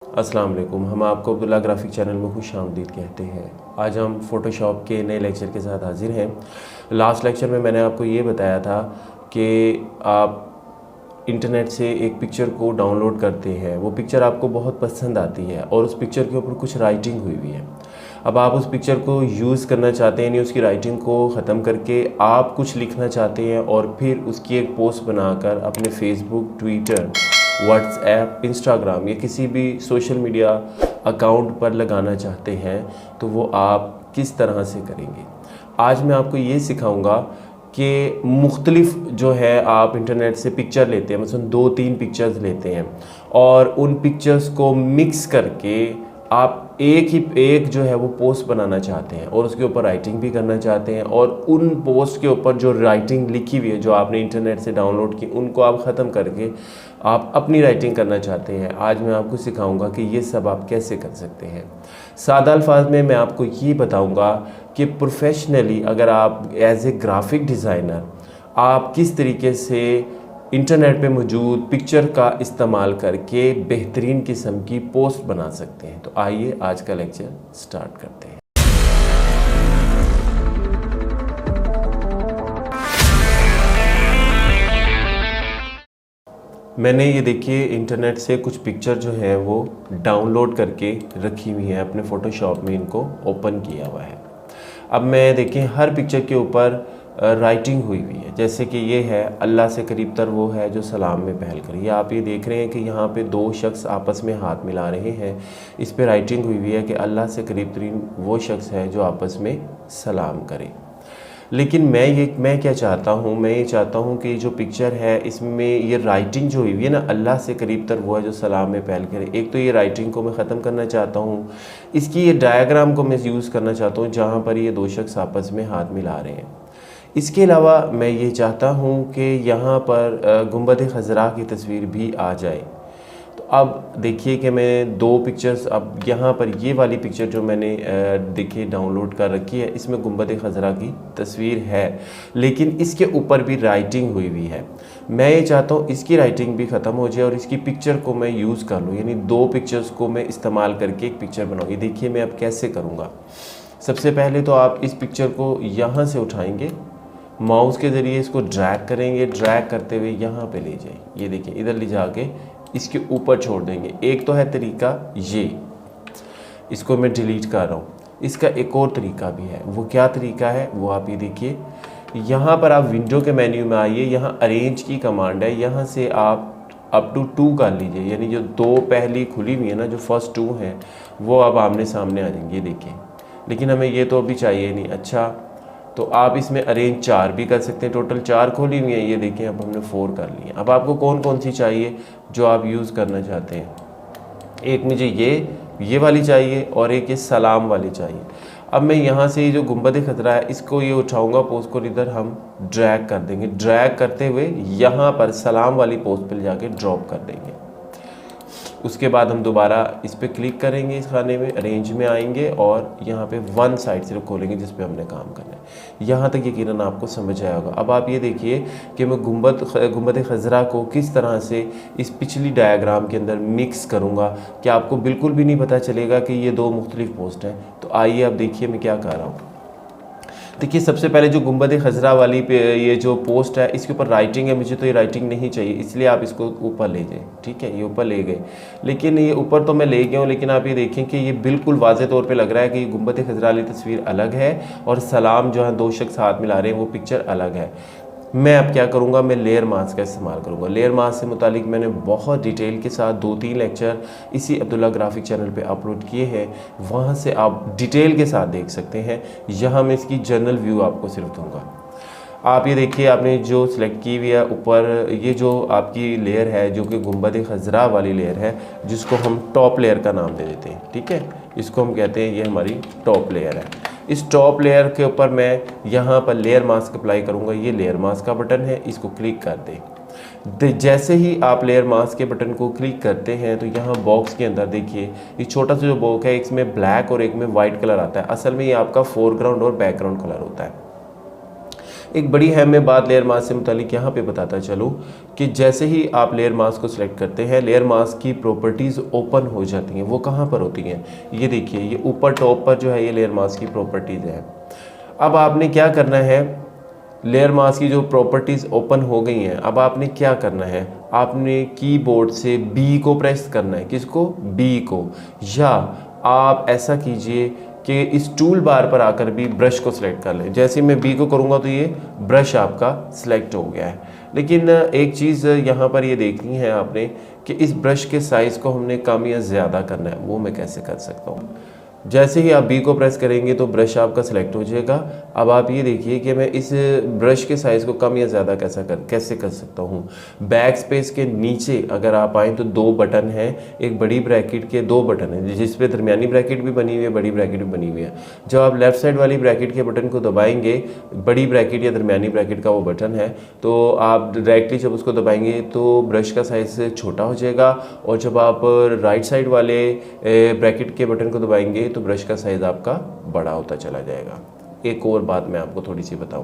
अस्सलाम वालेकुम। हम आपको अब्दुल्ला ग्राफिक चैनल में खुश आमदीद कहते हैं। आज हम फ़ोटोशॉप के नए लेक्चर के साथ हाज़िर हैं। लास्ट लेक्चर में मैंने आपको ये बताया था कि आप इंटरनेट से एक पिक्चर को डाउनलोड करते हैं, वो पिक्चर आपको बहुत पसंद आती है और उस पिक्चर के ऊपर कुछ राइटिंग हुई हुई है। अब आप उस पिक्चर को यूज़ करना चाहते हैं, यानी उसकी राइटिंग को ख़त्म करके आप कुछ लिखना चाहते हैं और फिर उसकी एक पोस्ट बनाकर अपने फेसबुक, ट्विटर, व्हाट्सएप, इंस्टाग्राम या किसी भी सोशल मीडिया अकाउंट पर लगाना चाहते हैं, तो वो आप किस तरह से करेंगे। आज मैं आपको ये सिखाऊंगा कि मुख्तलिफ जो है आप इंटरनेट से पिक्चर लेते हैं, मतलब 2-3 पिक्चर्स लेते हैं और उन पिक्चर्स को मिक्स करके आप एक जो है वो पोस्ट बनाना चाहते हैं और उसके ऊपर राइटिंग भी करना चाहते हैं, और उन पोस्ट के ऊपर जो राइटिंग लिखी हुई है जो आपने इंटरनेट से डाउनलोड की, उनको आप ख़त्म करके आप अपनी राइटिंग करना चाहते हैं। आज मैं आपको सिखाऊंगा कि ये सब आप कैसे कर सकते हैं। सादा अल्फाज में मैं आपको ये बताऊंगा कि प्रोफेशनली अगर आप एज ए ग्राफिक डिज़ाइनर आप किस तरीके से इंटरनेट पे मौजूद पिक्चर का इस्तेमाल करके बेहतरीन किस्म की पोस्ट बना सकते हैं। तो आइए आज का लेक्चर स्टार्ट करते हैं। मैंने ये देखिए इंटरनेट से कुछ पिक्चर जो है वो डाउनलोड करके रखी हुई है, अपने फ़ोटोशॉप में इनको ओपन किया हुआ है। अब मैं देखिए हर पिक्चर के ऊपर राइटिंग हुई हुई है, जैसे कि ये है अल्लाह से करीब तर वो है जो सलाम में पहल करे। ये आप ये देख रहे हैं कि यहाँ पे 2 शख्स आपस में हाथ मिला रहे हैं। इस पे राइटिंग हुई हुई है कि अल्लाह से करीब तरीन वो शख्स है जो आपस में सलाम करे। लेकिन मैं क्या चाहता हूँ, मैं ये चाहता हूँ कि जो पिक्चर है इसमें ये राइटिंग जो हुई हुई है ना, अल्लाह से करीब तर वो है जो सलाम में पहल करे, एक तो ये राइटिंग को मैं ख़त्म करना चाहता हूँ। इसकी ये डायग्राम को मैं यूज़ करना चाहता हूँ जहाँ पर ये 2 शख्स आपस में हाथ मिला रहे हैं। इसके अलावा मैं ये चाहता हूँ कि यहाँ पर गुंबद खज़रा की तस्वीर भी आ जाए। तो अब देखिए कि मैं 2 पिक्चर्स, अब यहाँ पर ये वाली पिक्चर जो मैंने देखिए डाउनलोड कर रखी है, इसमें गुंबद खज़रा की तस्वीर है, लेकिन इसके ऊपर भी राइटिंग हुई हुई है। मैं ये चाहता हूँ इसकी राइटिंग भी ख़त्म हो जाए और इसकी पिक्चर को मैं यूज़ कर लूँ, यानी 2 पिक्चर्स को मैं इस्तेमाल करके एक पिक्चर बनाऊँ। ये देखिए मैं अब कैसे करूँगा। सबसे पहले तो आप इस पिक्चर को यहाँ से उठाएँगे, माउस के ज़रिए इसको ड्रैग करेंगे, ड्रैग करते हुए यहाँ पे ले जाए, ये देखिए इधर ले जाके इसके ऊपर छोड़ देंगे। एक तो है तरीका ये, इसको मैं डिलीट कर रहा हूँ। इसका एक और तरीका भी है, वो क्या तरीका है वो आप ये देखिए। यहाँ पर आप विंडो के मेन्यू में आइए, यहाँ अरेंज की कमांड है, यहाँ से आप अप टू 2 कर लीजिए, यानी जो 2 पहली खुली हुई है ना, जो फर्स्ट 2 हैं वो अब आमने सामने आ जाएंगे, ये देखिए। लेकिन हमें ये तो अभी चाहिए नहीं। अच्छा, तो आप इसमें अरेंज 4 भी कर सकते हैं। टोटल 4 खोली हुई हैं, ये देखें अब हमने 4 कर लिए। अब आपको कौन कौन सी चाहिए जो आप यूज़ करना चाहते हैं। एक मुझे ये वाली चाहिए और एक ये सलाम वाली चाहिए। अब मैं यहाँ से ये जो गुंबद खतरा है इसको ये उठाऊंगा, पोस्ट को इधर हम ड्रैग कर देंगे। ड्रैग करते हुए यहाँ पर सलाम वाली पोस्ट पर जाके ड्रॉप कर देंगे। उसके बाद हम दोबारा इस पर क्लिक करेंगे, इस खाने में अरेंज में आएंगे और यहाँ पे 1 साइड सिर्फ खोलेंगे जिस पे हमने काम करना है। यहाँ तक यकीनन आपको समझ आया होगा। अब आप ये देखिए कि मैं गुंबद खज़रा को किस तरह से इस पिछली डायग्राम के अंदर मिक्स करूँगा कि आपको बिल्कुल भी नहीं पता चलेगा कि ये 2 मुख्तलिफ पोस्ट हैं। तो आइए अब देखिए मैं क्या कर रहा हूँ। देखिए सबसे पहले जो गुंबद खज़रा वाली पे ये जो पोस्ट है इसके ऊपर राइटिंग है, मुझे तो ये राइटिंग नहीं चाहिए, इसलिए आप इसको ऊपर ले जाएं। ठीक है, ये ऊपर ले गए, लेकिन ये ऊपर तो मैं ले गया हूँ, लेकिन आप ये देखें कि ये बिल्कुल वाज़े तौर पे लग रहा है कि ये गुंबद खज़रा वाली तस्वीर अलग है और सलाम जो है 2 शख्स हाथ मिला रहे हैं वो पिक्चर अलग है। मैं अब क्या करूँगा, मैं लेयर मास्क का इस्तेमाल करूँगा। लेयर मास्क से मुतालिक मैंने बहुत डिटेल के साथ 2-3 लेक्चर इसी अब्दुल्ला ग्राफिक चैनल पे अपलोड किए हैं, वहाँ से आप डिटेल के साथ देख सकते हैं। यहाँ मैं इसकी जनरल व्यू आपको सिर्फ दूँगा। आप ये देखिए आपने जो सिलेक्ट की हुई है ऊपर, ये जो आपकी लेयर है जो कि गुंबद खज़रा वाली लेयर है, जिसको हम टॉप लेयर का नाम दे देते हैं। ठीक है, इसको हम कहते हैं ये हमारी टॉप लेयर है। इस टॉप लेयर के ऊपर मैं यहाँ पर लेयर मास्क अप्लाई करूँगा। ये लेयर मास्क का बटन है, इसको क्लिक कर दें। जैसे ही आप लेयर मास्क के बटन को क्लिक करते हैं तो यहाँ बॉक्स के अंदर देखिए ये छोटा सा जो बॉक्स है, इसमें ब्लैक और एक में वाइट कलर आता है। असल में ये आपका फोरग्राउंड और बैकग्राउंड कलर होता है। एक बड़ी अहम मैं बात लेयर मास्क से मुतालिक यहाँ पे बताता चलूँ कि जैसे ही आप लेयर मास्क को सिलेक्ट करते हैं, लेयर मास्क की प्रॉपर्टीज़ ओपन हो जाती हैं। वो कहाँ पर होती हैं, ये देखिए, ये ऊपर टॉप पर जो है ये लेयर मास्क की प्रॉपर्टीज़ हैं। अब आपने क्या करना है, लेयर मास्क की जो प्रॉपर्टीज़ ओपन हो गई हैं, अब आपने क्या करना है, आपने कीबोर्ड से बी को प्रेस करना है। किसको, बी को। या आप ऐसा कीजिए कि इस टूल बार पर आकर भी ब्रश को सिलेक्ट कर लें। जैसे मैं बी को करूँगा तो ये ब्रश आपका सिलेक्ट हो गया है। लेकिन एक चीज़ यहाँ पर ये देखनी है आपने कि इस ब्रश के साइज़ को हमने कम या ज़्यादा करना है। वो मैं कैसे कर सकता हूँ, जैसे ही आप बी को प्रेस करेंगे तो ब्रश आपका सिलेक्ट हो जाएगा। अब आप ये देखिए कि मैं इस ब्रश के साइज़ को कम या ज़्यादा कैसे कर सकता हूँ। बैक स्पेस के नीचे अगर आप आएँ तो दो बटन हैं, एक बड़ी ब्रैकेट के दो बटन हैं, जिस पे दरमियानी ब्रैकेट भी बनी हुई है, बड़ी ब्रैकेट भी बनी हुई है। जब आप लेफ़्ट साइड वाली ब्रैकेट के बटन को दबाएंगे, बड़ी ब्रैकेट या दरमियानी ब्रैकेट का वो बटन है, तो आप डायरेक्टली जब उसको दबाएंगे तो ब्रश का साइज़ छोटा हो जाएगा। और जब आप राइट साइड वाले ब्रैकेट के बटन को दबाएंगे तो ब्रश का साइज़ आपका बड़ा होता चला जाएगा। एक और बात मैं आपको थोड़ी सी बताऊं,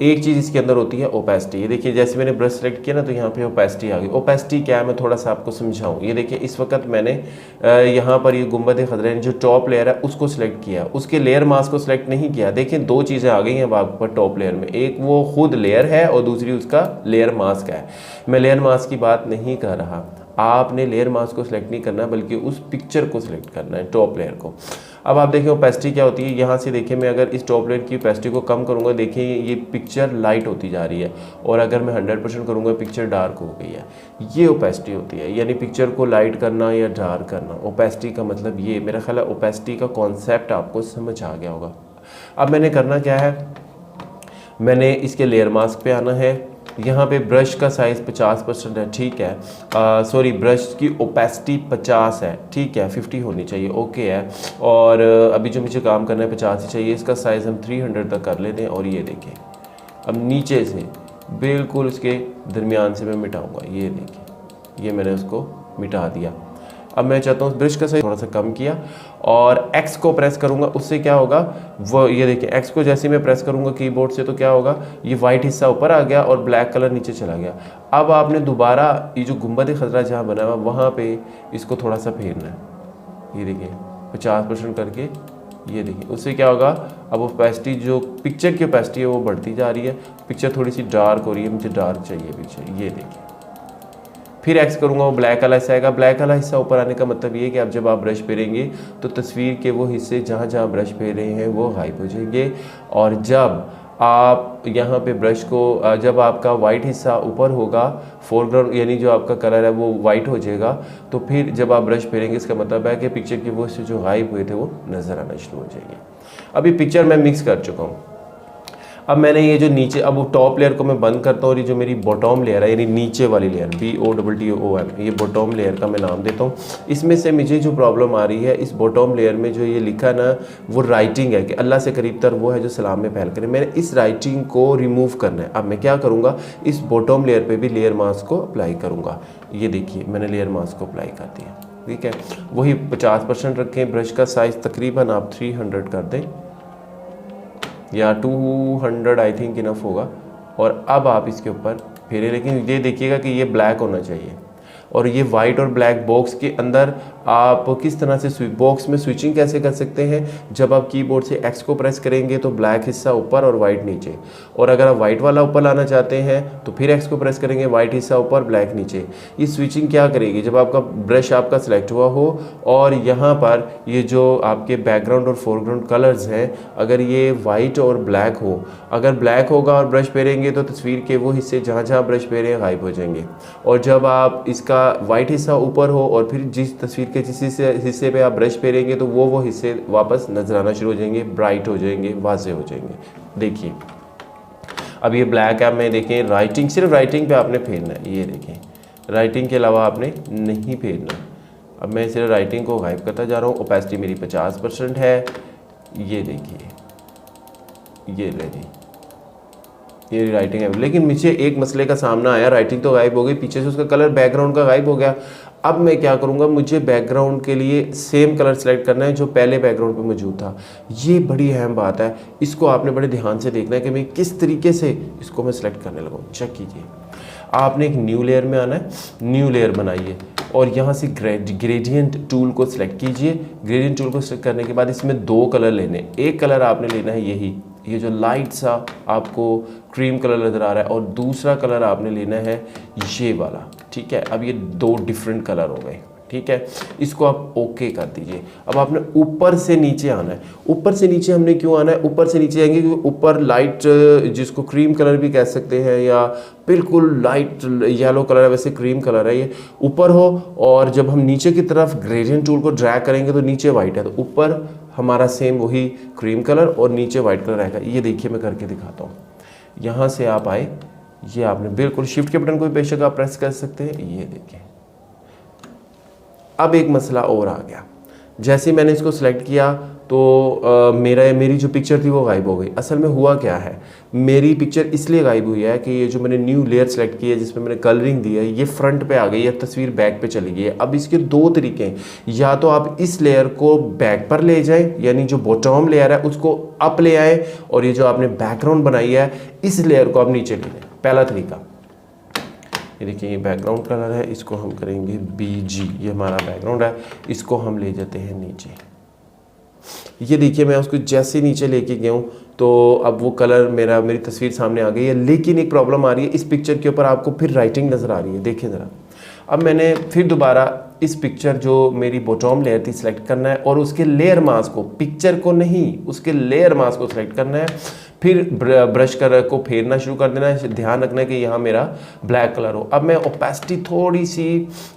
एक चीज़ इसके अंदर होती है ओपेसिटी। ये देखिए, जैसे मैंने ब्रश सेलेक्ट किया ना तो यहाँ पे ओपेसिटी आ गई। ओपेसिटी क्या है, मैं थोड़ा सा आपको समझाऊं। ये देखिए, इस वक्त मैंने यहाँ पर ये गुंबद खज़रा जो टॉप लेयर है उसको सिलेक्ट किया, उसके लेयर मास्क को सिलेक्ट नहीं किया। देखिए, दो चीज़ें आ गई हैं वहाँ पर टॉप लेयर में, एक वो खुद लेयर है और दूसरी उसका लेयर मास्क है। मैं लेयर मास्क की बात नहीं कर रहा, आपने लेयर मास्क को सिलेक्ट नहीं करना बल्कि उस पिक्चर को सिलेक्ट करना है, टॉप लेयर को। अब आप देखिए ओपेसिटी क्या होती है, यहाँ से देखिए मैं अगर इस टॉप लेयर की ओपेसिटी को कम करूँगा, देखिए ये पिक्चर लाइट होती जा रही है, और अगर मैं 100% करूँगा पिक्चर डार्क हो गई है। ये ओपेसिटी होती है, यानी पिक्चर को लाइट करना या डार्क करना। ओपेसिटी का मतलब ये, मेरा ख्याल है ओपेसिटी का कॉन्सेप्ट आपको समझ आ गया होगा। अब मैंने करना क्या है, मैंने इसके लेयर मास्क पे आना है। यहाँ पे ब्रश का साइज़ 50% है, ठीक है, सॉरी ब्रश की ओपेसिटी 50 है, ठीक है, 50 होनी चाहिए, ओके है। और अभी जो मुझे काम करना है 50 ही चाहिए। इसका साइज़ हम 300 तक कर लेते हैं। और ये देखें, अब नीचे से बिल्कुल उसके दरमियान से मैं मिटाऊँगा। ये देखिए, ये मैंने उसको मिटा दिया। अब मैं चाहता हूँ ब्रश का साइज थोड़ा सा कम किया और X को प्रेस करूँगा, उससे क्या होगा, वो ये देखिए X को जैसे मैं प्रेस करूँगा कीबोर्ड से तो क्या होगा, ये वाइट हिस्सा ऊपर आ गया और ब्लैक कलर नीचे चला गया। अब आपने दोबारा ये जो गुंबद खज़रा जहाँ बना हुआ वहाँ पे इसको थोड़ा सा फेरना है। ये देखिए 50% करके, ये देखिए, उससे क्या होगा, अब ओपेसिटी जो पिक्चर की ओपेसिटी है वो बढ़ती जा रही है। पिक्चर थोड़ी सी डार्क हो रही है, मुझे डार्क चाहिए पिक्चर। ये देखिए, फिर एक्स करूँगा, वो ब्लैक वाला हिस्सा आएगा। ब्लैक वाला हिस्सा ऊपर आने का मतलब ये है कि अब जब आप ब्रश फेरेंगे तो तस्वीर के वो हिस्से जहाँ जहाँ ब्रश फेर रहे हैं वो गायब हो जाएंगे। और जब आप यहाँ पे ब्रश को, जब आपका वाइट हिस्सा ऊपर होगा, फोरग्राउंड यानी जो आपका कलर है वो वाइट हो जाएगा, तो फिर जब आप ब्रश फेरेंगे इसका मतलब है कि पिक्चर के वो हिस्से जो गायब हुए थे वो नज़र आना शुरू हो जाएंगे। अभी पिक्चर मैं मिक्स कर चुका हूँ। अब मैंने ये जो नीचे, अब वो टॉप लेयर को मैं बंद करता हूँ और ये जो मेरी बॉटम लेयर है यानी नीचे वाली लेयर, BOTTOM, ये बॉटम लेयर का मैं नाम देता हूँ। इसमें से मुझे जो प्रॉब्लम आ रही है, इस बॉटम लेयर में जो ये लिखा ना, वो राइटिंग है कि अल्लाह से करीब तर वो है जो सलाम में पहल करे। मैंने इस राइटिंग को रिमूव करना है। अब मैं क्या करूँगा, इस बॉटम लेयर पर भी लेयर मास्क को अप्लाई करूँगा। ये देखिए, मैंने लेयर मास्क को अप्लाई कर दिया, ठीक है। वही 50% रखें, ब्रश का साइज़ तकरीबन आप 300 कर दें या 200 आई थिंक इनफ होगा। और अब आप इसके ऊपर फेरे, लेकिन ये देखिएगा कि ये ब्लैक होना चाहिए। और ये वाइट और ब्लैक बॉक्स के अंदर आप किस तरह से बॉक्स में स्विचिंग कैसे कर सकते हैं, जब आप कीबोर्ड से X को प्रेस करेंगे तो ब्लैक हिस्सा ऊपर और वाइट नीचे, और अगर आप वाइट वाला ऊपर लाना चाहते हैं तो फिर X को प्रेस करेंगे, वाइट हिस्सा ऊपर ब्लैक नीचे। ये स्विचिंग क्या करेगी, जब आपका ब्रश आपका सिलेक्ट हुआ हो और यहाँ पर ये जो आपके बैकग्राउंड और फोरग्राउंड कलर्स हैं, अगर ये वाइट और ब्लैक हो, अगर ब्लैक होगा और ब्रश फेरेंगे तो तस्वीर के वो हिस्से जहाँ जहाँ ब्रश फेरे गायब हो जाएंगे। और जब आप इसका वाइट हिस्सा ऊपर हो और फिर जिस तस्वीर के जिस हिस्से पे आप ब्रश फेरेंगे तो वो हिस्से वापस नजर आना शुरू हो जाएंगे, ब्राइट हो जाएंगे, वाज़े हो जाएंगे। देखिए, अब ये ब्लैक है, में देखें राइटिंग, सिर्फ राइटिंग पे आपने फेरना है। ये देखें, राइटिंग के अलावा आपने नहीं फेरना। अब मैं सिर्फ राइटिंग को गायब करता जा रहा हूँ। ओपेसिटी मेरी 50% है। ये देखिए, ये देखिए, ये राइटिंग है, लेकिन मुझे एक मसले का सामना आया, राइटिंग तो गायब हो गई, पीछे से उसका कलर बैकग्राउंड का गायब हो गया। अब मैं क्या करूँगा, मुझे बैकग्राउंड के लिए सेम कलर सेलेक्ट करना है जो पहले बैकग्राउंड पे मौजूद था। ये बड़ी अहम बात है, इसको आपने बड़े ध्यान से देखना है कि मैं किस तरीके से इसको मैं सेलेक्ट करने लगा। चेक कीजिए, आपने एक न्यू लेयर में आना है, न्यू लेयर बनाइए और यहाँ से ग्रेडियंट टूल को सिलेक्ट कीजिए। ग्रेडियंट टूल को सिलेक्ट करने के बाद इसमें 2 कलर लेने, एक कलर आपने लेना है यही, ये जो लाइट सा आपको क्रीम कलर नज़र आ रहा है, और दूसरा कलर आपने लेना है ये वाला। ठीक है, अब ये 2 डिफरेंट कलर हो गए। ठीक है, इसको आप ओके कर दीजिए। अब आपने ऊपर से नीचे आना है। ऊपर से नीचे हमने क्यों आना है, ऊपर से नीचे आएंगे क्योंकि ऊपर लाइट, जिसको क्रीम कलर भी कह सकते हैं या बिल्कुल लाइट येलो कलर है, वैसे क्रीम कलर है, ये ऊपर हो। और जब हम नीचे की तरफ ग्रेडियंट टूल को ड्रैग करेंगे तो नीचे वाइट है, तो ऊपर हमारा सेम वही क्रीम कलर और नीचे वाइट कलर रहेगा। ये देखिए, मैं करके दिखाता हूँ। यहाँ से आप आए, ये आपने बिल्कुल शिफ्ट के बटन को भी बेशक आप प्रेस कर सकते हैं। ये देखिए, अब एक मसला और आ गया। जैसे मैंने इसको सिलेक्ट किया तो मेरी जो पिक्चर थी वो गायब हो गई। असल में हुआ क्या है, मेरी पिक्चर इसलिए गायब हुई है कि ये जो मैंने न्यू लेयर सेलेक्ट की है जिसमें मैंने कलरिंग दी है, ये फ्रंट पे आ गई है, तस्वीर बैक पे चली गई है। अब इसके 2 तरीके हैं, या तो आप इस लेयर को बैक पर ले जाएं, यानी जो बॉटम लेयर है उसको अप ले आएँ, और ये जो आपने बैकग्राउंड बनाई है इस लेयर को आप नीचे ले लें। पहला तरीका, ये देखिए, ये बैकग्राउंड कलर है, इसको हम करेंगे BG, ये हमारा बैकग्राउंड है, इसको हम ले जाते हैं नीचे। ये देखिए, मैं उसको जैसे नीचे लेके गया हूँ तो अब वो कलर मेरी तस्वीर सामने आ गई है। लेकिन एक प्रॉब्लम आ रही है, इस पिक्चर के ऊपर आपको फिर राइटिंग नज़र आ रही है। देखिए ज़रा, अब मैंने फिर दोबारा इस पिक्चर जो मेरी बॉटम लेयर थी सिलेक्ट करना है, और उसके लेयर मास्क को, पिक्चर को नहीं, उसके लेयर मास्क को सिलेक्ट करना है। फिर ब्रश को फेरना शुरू कर देना है। ध्यान रखना है कि यहाँ मेरा ब्लैक कलर हो। अब मैं ओपेसिटी थोड़ी सी,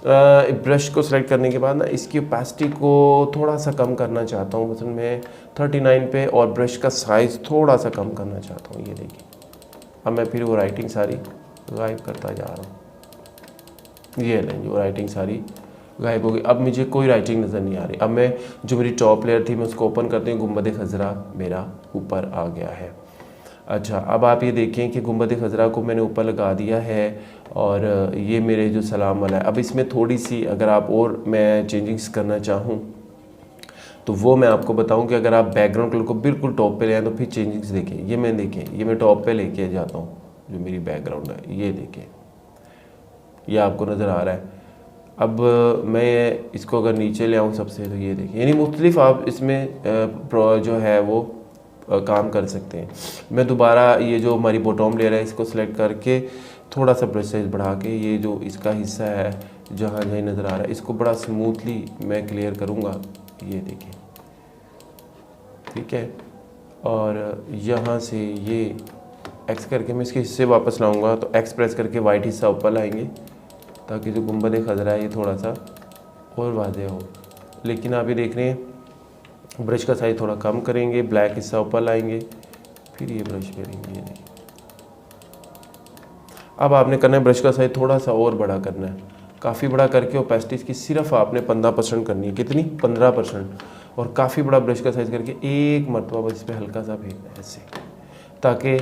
ब्रश को सिलेक्ट करने के बाद ना इसकी ओपेसिटी को थोड़ा सा कम करना चाहता हूँ, मतलब मैं 39 पे, और ब्रश का साइज़ थोड़ा सा कम करना चाहता हूँ। ये देखिए, अब मैं फिर वो राइटिंग सारी गायब करता जा रहा हूँ। ये लें, जो राइटिंग सारी गायब हो गई। अब मुझे कोई राइटिंग नज़र नहीं आ रही। अब मैं जो मेरी टॉप लेयर थी मैं उसको ओपन करती हूँ, गुंबद खज़रा मेरा ऊपर आ गया है। अच्छा, अब आप ये देखें कि गुंबद खज़रा को मैंने ऊपर लगा दिया है, और ये मेरे जो सलाम वाला है। अब इसमें थोड़ी सी अगर आप और मैं चेंजिंग्स करना चाहूँ तो वो मैं आपको बताऊं कि अगर आप बैकग्राउंड कलर को बिल्कुल टॉप पे ले आए तो फिर चेंजिंग्स देखें। ये मैं देखें, ये मैं टॉप पे लेके जाता हूँ, जो मेरी बैकग्राउंड है, ये देखें, ये आपको नज़र आ रहा है। अब मैं इसको अगर नीचे ले आऊँ सबसे, तो ये देखिए, यानी मुख्तलिफ आप इसमें जो है वो काम कर सकते हैं। मैं दोबारा ये जो हमारी बॉटम लेयर है इसको सिलेक्ट करके थोड़ा सा ब्रश साइज बढ़ा के ये जो इसका हिस्सा है जहाँ जहाँ नज़र आ रहा है इसको बड़ा स्मूथली मैं क्लियर करूँगा। ये देखिए, ठीक है, और यहाँ से ये एक्स करके मैं इसके हिस्से वापस लाऊंगा, तो एक्स प्रेस करके वाइट हिस्सा ऊपर लाएंगे ताकि जो गुंबद खज़रा है ये थोड़ा सा और वाज़ेह हो। लेकिन आप ये देख रहे हैं ब्रश का साइज़ थोड़ा कम करेंगे, ब्लैक हिस्सा ऊपर लाएंगे, फिर ये ब्रश करेंगे। ये देखिए, अब आपने करना है ब्रश का साइज़ थोड़ा सा और बड़ा करना है, काफ़ी बड़ा करके ओपेसिटी की सिर्फ आपने 15% करनी है। कितनी? 15%। और काफ़ी बड़ा ब्रश का साइज़ करके एक मरतबा बस इस पर हल्का सा फेरना है ऐसे, ताकि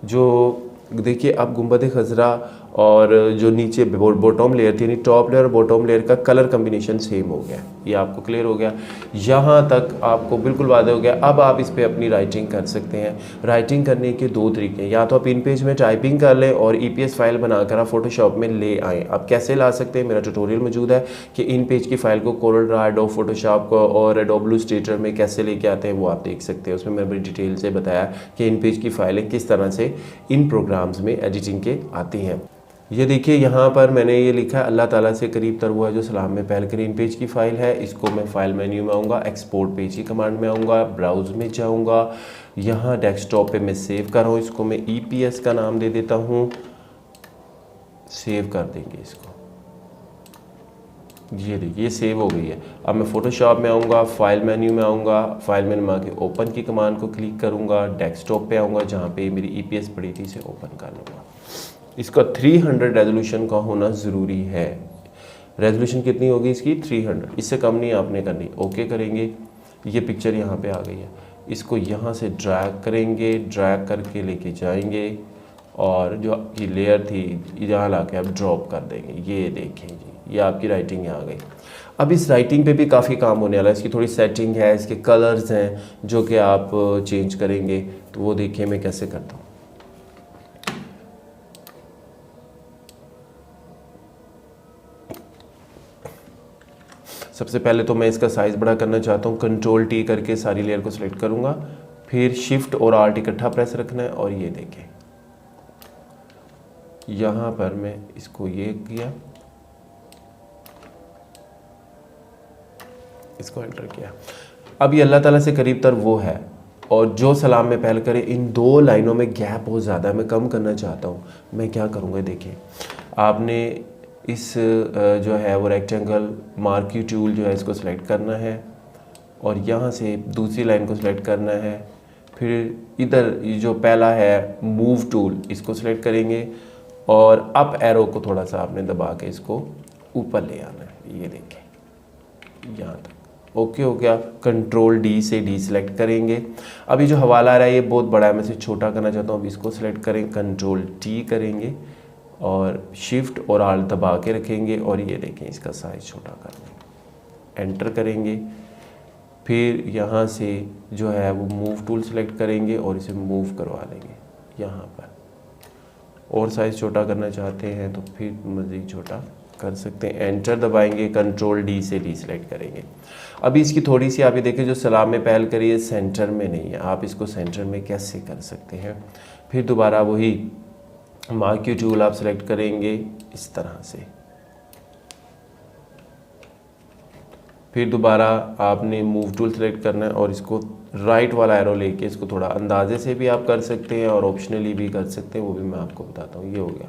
जो देखिए अब गुंबद खज़रा और जो नीचे बॉटम लेयर थी, यानी टॉप लेयर और बॉटम लेयर का कलर कम्बिनेशन सेम हो गया। ये आपको क्लियर हो गया, यहाँ तक आपको बिल्कुल वादे हो गया। अब आप इस पर अपनी राइटिंग कर सकते हैं। राइटिंग करने के 2 तरीके हैं, या तो आप इन पेज में टाइपिंग कर लें और EPS फाइल बनाकर आप फोटोशॉप में ले आएँ। आप कैसे ला सकते हैं, मेरा ट्यूटोरियल मौजूद है कि इन पेज की फ़ाइल को कोरल ड्रा, एडोब फोटोशॉप को और एडोब इलस्ट्रेटर में कैसे लेके आते हैं वो आप देख सकते हैं। उसमें मैंने बड़ी डिटेल से बताया कि इन पेज की फ़ाइलें किस तरह से इन प्रोग्राम्स में एडिटिंग के आती हैं। ये देखिए, यहाँ पर मैंने ये लिखा है अल्लाह ताला से करीब तर हुआ जो सलाम में पहल करीन पेज की फ़ाइल है। इसको मैं फ़ाइल मेन्यू में आऊँगा, एक्सपोर्ट पेज की कमांड में आऊँगा, ब्राउज़ में जाऊँगा, यहाँ डेस्कटॉप पे मैं सेव कर रहा हूँ, इसको मैं EPS का नाम दे देता हूँ, सेव कर देंगे इसको। ये देखिए, ये सेव हो गई है। अब मैं फ़ोटोशॉप में आऊँगा, फ़ाइल मेन्यू में आऊँगा, फ़ाइल मेन्यू में आके ओपन की कमांड को क्लिक करूँगा, डेस्कटॉप पे आऊँगा जहाँ पे मेरी EPS पड़ी थी, इसे ओपन कर लूँगा। इसका 300 रेजोल्यूशन का होना ज़रूरी है। रेजोल्यूशन कितनी होगी इसकी? 300, इससे कम नहीं आपने करनी। ओके करेंगे, ये पिक्चर यहाँ पे आ गई है। इसको यहाँ से ड्रैग करेंगे, ड्रैग करके लेके जाएंगे और जो आपकी लेयर थी यहाँ ला के आप ड्रॉप कर देंगे। ये देखें जी, ये आपकी राइटिंग यहाँ आ गई। अब इस राइटिंग पे भी काफ़ी काम होने वाला है, इसकी थोड़ी सेटिंग है, इसके कलर्स हैं जो कि आप चेंज करेंगे, तो वो देखिए मैं कैसे करता हूँ। सबसे पहले तो मैं इसका साइज़ बड़ा करना चाहता हूँ, कंट्रोल टी करके सारी लेयर को सिलेक्ट करूँगा, फिर शिफ्ट और आल्ट इकट्ठा प्रेस रखना है, और ये देखें यहाँ पर मैं इसको ये किया, इसको एंटर किया। अब ये अल्लाह ताला से करीब तर वो है, और जो सलाम में पहल करे, इन दो लाइनों में गैप बहुत ज़्यादा है, मैं कम करना चाहता हूँ। मैं क्या करूँगा, देखिए आपने इस जो है वो रेक्टेंगल मार्की टूल जो है इसको सिलेक्ट करना है, और यहाँ से दूसरी लाइन को सिलेक्ट करना है, फिर इधर जो पहला है मूव टूल इसको सिलेक्ट करेंगे, और अप एरो को थोड़ा सा आपने दबा के इसको ऊपर ले आना है, ये देखें यहाँ तक। ओके हो गया। कंट्रोल डी से डी सिलेक्ट करेंगे। अभी जो हवाला आ रहा है ये बहुत बड़ा है, मैं इसे छोटा करना चाहता हूँ। अब इसको सिलेक्ट करें, कंट्रोल टी करेंगे और शिफ्ट और आल्ट दबा के रखेंगे, और ये देखें इसका साइज़ छोटा कर देंगे, एंटर करेंगे। फिर यहाँ से जो है वो मूव टूल सेलेक्ट करेंगे और इसे मूव करवा लेंगे यहाँ पर, और साइज़ छोटा करना चाहते हैं तो फिर मज़ीद छोटा कर सकते हैं, एंटर दबाएंगे, कंट्रोल डी से डी सेलेक्ट करेंगे। अभी इसकी थोड़ी सी आप ये देखें जो सलाम में पहल करिए सेंटर में नहीं है, आप इसको सेंटर में कैसे कर सकते हैं। फिर दोबारा वही मार्की टूल आप सेलेक्ट करेंगे इस तरह से, फिर दोबारा आपने मूव टूल सेलेक्ट करना है और इसको राइट वाला एरो लेके इसको थोड़ा अंदाजे से भी आप कर सकते हैं और ऑप्शनली भी कर सकते हैं, वो भी मैं आपको बताता हूँ। ये हो गया।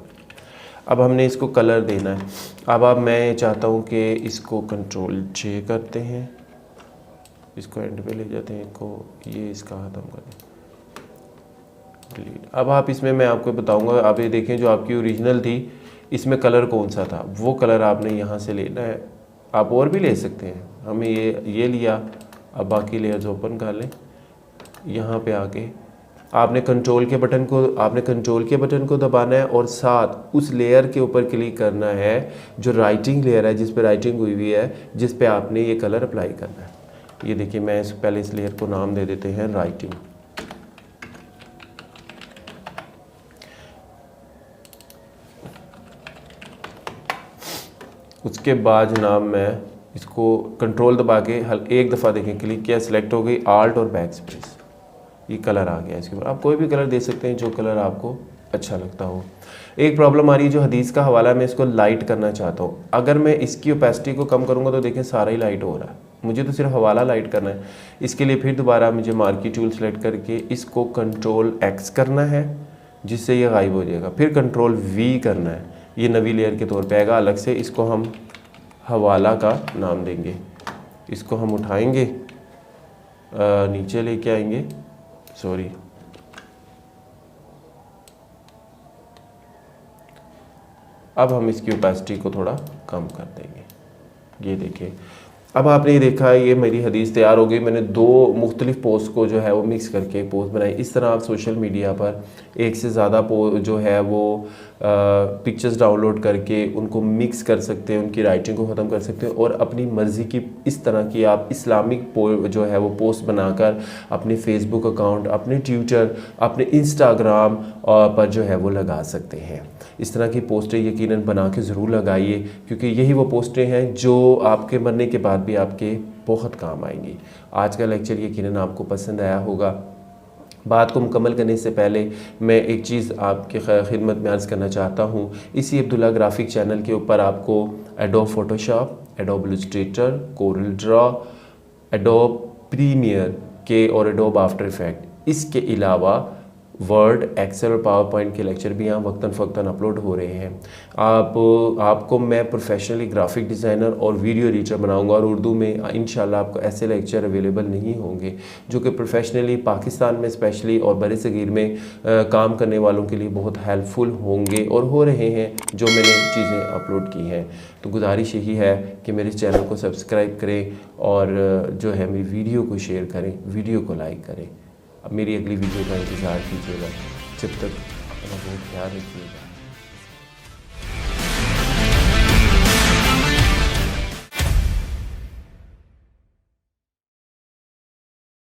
अब हमने इसको कलर देना है। अब मैं चाहता हूँ कि इसको कंट्रोल जे करते हैं, इसको एंड पे ले जाते हैं, इसको ये इसका ख़त्म कर दें, डिलीट। अब आप इसमें मैं आपको बताऊँगा, आप ये देखें जो आपकी ओरिजिनल थी इसमें कलर कौन सा था, वो कलर आपने यहाँ से लेना है। आप और भी ले सकते हैं, हमें ये लिया। अब बाकी लेयर्स ओपन कर लें, यहाँ पे आके आपने कंट्रोल के बटन को दबाना है और साथ उस लेयर के ऊपर क्लिक करना है जो राइटिंग लेयर है, जिस पे राइटिंग हुई हुई है, जिस पे आपने ये कलर अप्लाई करना है। ये देखिए मैं पहले इस लेयर को नाम दे देते हैं राइटिंग। उसके बाद जनाब मैं इसको कंट्रोल दबा के एक दफ़ा देखें क्लिक किया, सिलेक्ट हो गई, आल्ट और बैक स्पेस, ये कलर आ गया। इसके बाद आप कोई भी कलर दे सकते हैं जो कलर आपको अच्छा लगता हो। एक प्रॉब्लम आ रही है जो हदीस का हवाला, मैं इसको लाइट करना चाहता हूँ। अगर मैं इसकी ओपेसिटी को कम करूँगा तो देखें सारा ही लाइट हो रहा है, मुझे तो सिर्फ हवाला लाइट करना है। इसके लिए फिर दोबारा मुझे मार्की टूल सेलेक्ट करके इसको कंट्रोल एक्स करना है, जिससे ये गायब हो जाएगा। फिर कंट्रोल वी करना है, ये नवी लेयर के तौर पे आएगा अलग से। इसको हम हवाला का नाम देंगे। इसको हम उठाएंगे, नीचे लेके आएंगे, सॉरी, अब हम इसकी ओपेसिटी को थोड़ा कम कर देंगे। ये देखिए अब आपने ये देखा ये मेरी हदीस तैयार हो गई। मैंने दो मुख्तलिफ पोस्ट को जो है वो मिक्स करके एक पोस्ट बनाई। इस तरह आप सोशल मीडिया पर एक से ज़्यादा जो है वो पिक्चर्स डाउनलोड करके उनको मिक्स कर सकते हैं, उनकी राइटिंग को ख़त्म कर सकते हैं और अपनी मर्ज़ी की इस तरह की आप इस्लामिक जो है वो पोस्ट बनाकर अपने फेसबुक अकाउंट, अपने ट्विटर, अपने इंस्टाग्राम पर जो है वो लगा सकते हैं। इस तरह की पोस्टें यकीनन बना के ज़रूर लगाइए, क्योंकि यही वो पोस्टें हैं जो आपके मरने के बाद भी आपके बहुत काम आएंगी। आज का लेक्चर यकीनन आपको पसंद आया होगा। बात को मुकम्मल करने से पहले मैं एक चीज़ आपके खिदमत में अर्ज़ करना चाहता हूँ। इसी अब्दुल्ला ग्राफिक चैनल के ऊपर आपको Adobe Photoshop, Adobe Illustrator, Corel Draw, Adobe Premiere के और एडोब आफ्टर इफेक्ट, इसके अलावा वर्ड, एक्सेल और पावर पॉइंट के लेक्चर भी यहाँ वक्तन फ़क्तन अपलोड हो रहे हैं। आपको मैं प्रोफेशनली ग्राफिक डिज़ाइनर और वीडियो एडिटर बनाऊंगा और उर्दू में इंशाल्लाह आपको ऐसे लेक्चर अवेलेबल नहीं होंगे जो कि प्रोफेशनली पाकिस्तान में स्पेशली और बड़े सगीर में काम करने वालों के लिए बहुत हेल्पफुल होंगे और हो रहे हैं जो मैंने चीज़ें अपलोड की हैं। तो गुजारिश यही है कि मेरे चैनल को सब्सक्राइब करें और जो है मेरी वीडियो को शेयर करें, वीडियो को लाइक करें। अब मेरी अगली वीडियो का इंतज़ार कीजिएगा। जब तक अपना बहुत ख्याल रखिएगा।